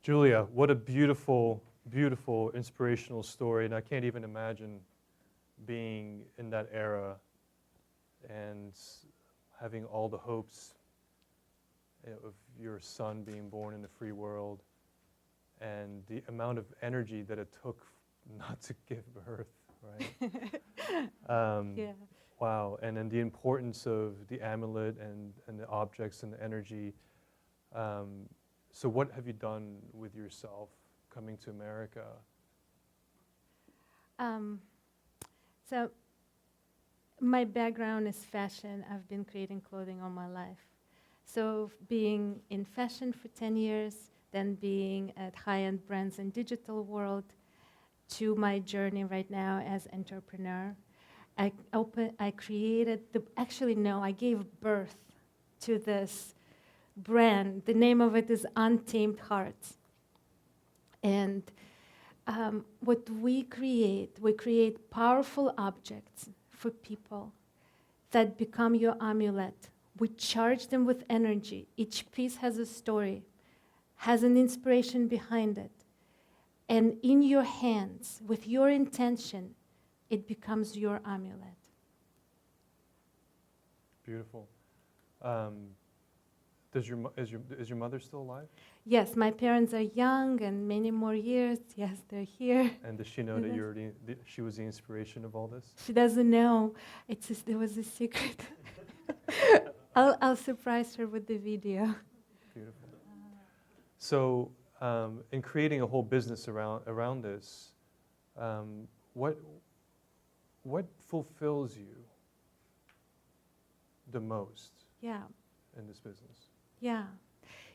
Julia, what a beautiful, beautiful, inspirational story. And I can't even imagine being in that era and having all the hopes of your son being born in the free world and the amount of energy that it took not to give birth, right? Yeah. Wow, and then the importance of the amulet and the objects and the energy. So what have you done with yourself coming to America? So my background is fashion. I've been creating clothing all my life. So being in fashion for 10 years, then being at high-end brands and digital world, to my journey right now as entrepreneur. I gave birth to this brand. The name of it is Untamed Hearts. And what we create powerful objects for people that become your amulet. We charge them with energy. Each piece has a story, has an inspiration behind it. And in your hands, with your intention, it becomes your amulet. Beautiful. Is your mother still alive? Yes, my parents are young and many more years. Yes, they're here. And does she know that she was the inspiration of all this? She doesn't know. It was a secret. I'll surprise her with the video. Beautiful. So, in creating a whole business around this, what fulfills you the most? Yeah. In this business? Yeah.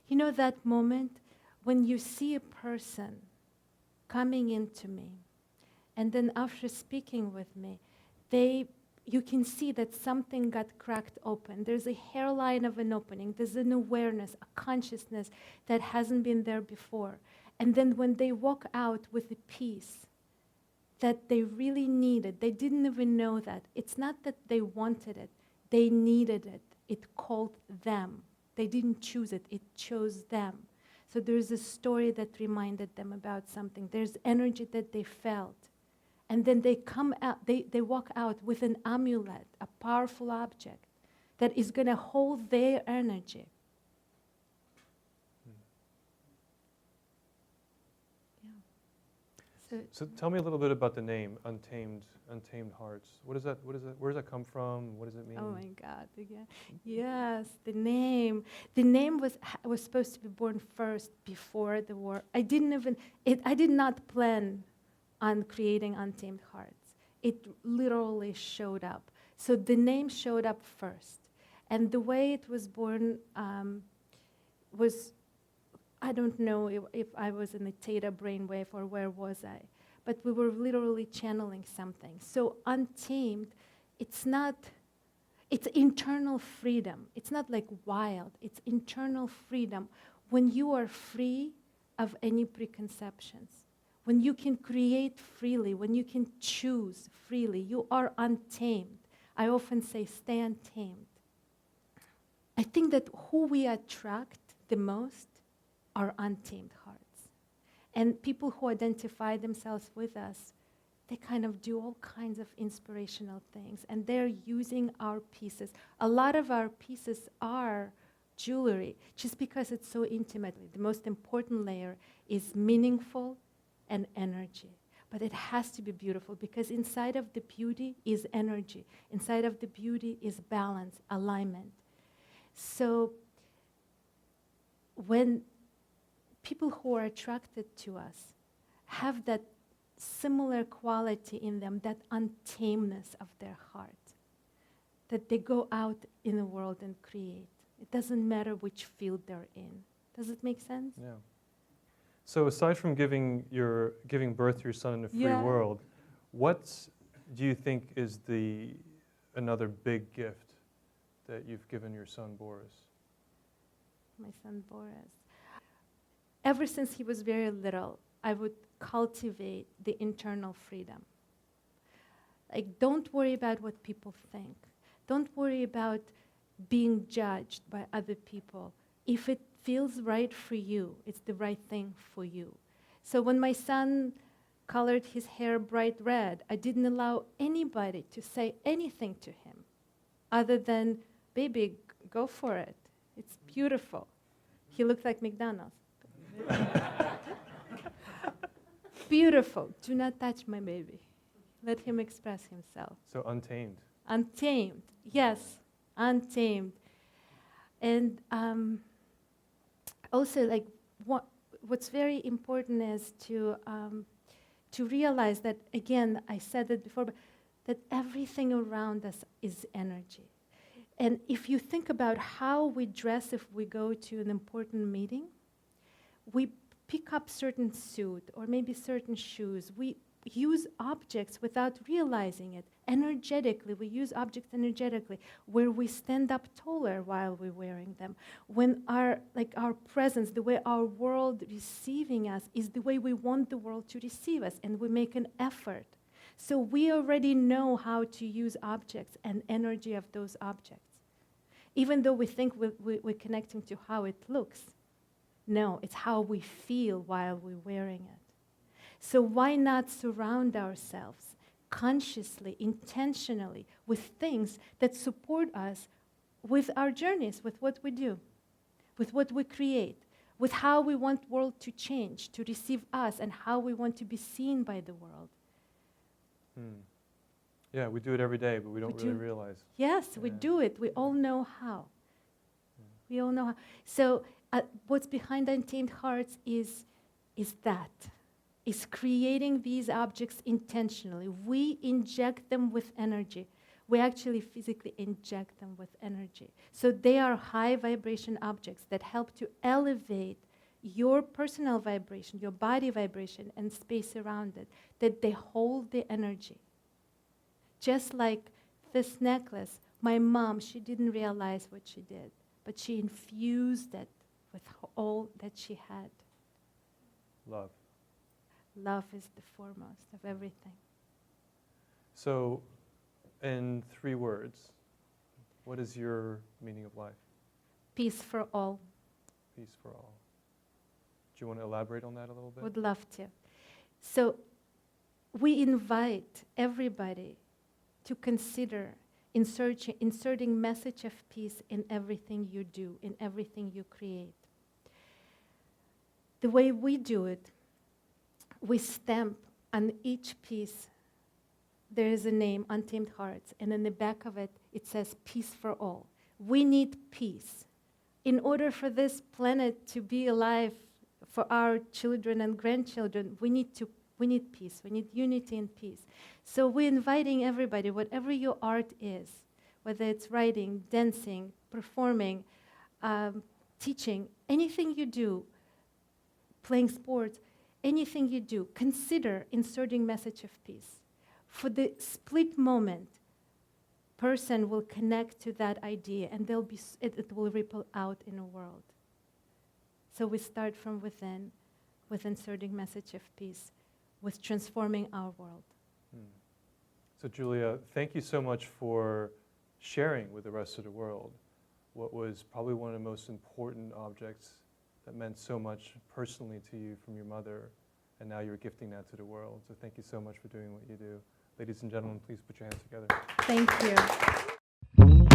You know that moment when you see a person coming into me, and then after speaking with me, you can see that something got cracked open. There's a hairline of an opening. There's an awareness, a consciousness that hasn't been there before. And then when they walk out with a piece that they really needed, they didn't even know that. It's not that they wanted it. They needed it. It called them. They didn't choose it. It chose them. So there's a story that reminded them about something. There's energy that they felt. And then they come out, they walk out with an amulet, a powerful object that is going to hold their energy. Yeah. So tell me a little bit about the name, Untamed Hearts. What is that? Where does that come from? What does it mean? Oh my God! Again. Yes, the name. The name was supposed to be born first before the war. I did not plan on creating Untamed Hearts. It literally showed up. So the name showed up first. And the way it was born was, I don't know if I was in a theta brainwave or where was I, but we were literally channeling something. So Untamed, it's internal freedom. It's not like wild, it's internal freedom. When you are free of any preconceptions, when you can create freely, when you can choose freely, you are untamed. I often say, stay untamed. I think that who we attract the most are untamed hearts. And people who identify themselves with us, they kind of do all kinds of inspirational things, and they're using our pieces. A lot of our pieces are jewelry, just because it's so intimate. The most important layer is meaningful and energy. But it has to be beautiful, because inside of the beauty is energy. Inside of the beauty is balance, alignment. So when people who are attracted to us have that similar quality in them, that untamedness of their heart, that they go out in the world and create. It doesn't matter which field they're in. Does it make sense? Yeah. So aside from giving birth to your son in the free world, what do you think is another big gift that you've given your son Boris? My son Boris. Ever since he was very little, I would cultivate the internal freedom. Like, don't worry about what people think. Don't worry about being judged by other people. If it feels right for you, it's the right thing for you. So when my son colored his hair bright red, I didn't allow anybody to say anything to him other than, baby, go for it. It's beautiful. He looked like McDonald's. Beautiful. Do not touch my baby. Let him express himself. So untamed. Untamed. Yes, untamed. And also, like, what's very important is to realize that, again, I said it before, but that everything around us is energy. And if you think about how we dress if we go to an important meeting, we pick up certain suit or maybe certain shoes. We use objects without realizing it. Energetically, we use objects energetically, where we stand up taller while we're wearing them. When our presence, the way our world receiving us is the way we want the world to receive us, and we make an effort. So we already know how to use objects and energy of those objects. Even though we think we're connecting to how it looks, no, it's how we feel while we're wearing it. So why not surround ourselves consciously, intentionally, with things that support us with our journeys, with what we do, with what we create, with how we want the world to change, to receive us, and how we want to be seen by the world. Yeah, we do it every day, but we don't really realize. Yes, we do it. We all know how. We all know how. So what's behind Untamed Hearts is creating these objects intentionally. We inject them with energy. We actually physically inject them with energy. So they are high vibration objects that help to elevate your personal vibration, your body vibration, and space around it, that they hold the energy. Just like this necklace, my mom, she didn't realize what she did, but she infused it with all that she had. Love. Love is the foremost of everything. So, in 3 words, what is your meaning of life? Peace for all. Peace for all. Do you want to elaborate on that a little bit? Would love to. So, we invite everybody to consider inserting message of peace in everything you do, in everything you create. The way we do it, we stamp on each piece, there is a name, Untamed Hearts, and in the back of it, it says peace for all. We need peace. In order for this planet to be alive for our children and grandchildren, we need peace. We need unity and peace. So we're inviting everybody, whatever your art is, whether it's writing, dancing, performing, teaching, anything you do, playing sports, anything you do, consider inserting message of peace. For the split moment, person will connect to that idea, and it will ripple out in the world. So we start from within, with inserting message of peace, with transforming our world. So Julia, thank you so much for sharing with the rest of the world what was probably one of the most important objects that meant so much personally to you from your mother, and now you're gifting that to the world. So thank you so much for doing what you do. Ladies and gentlemen, please put your hands together. Thank you.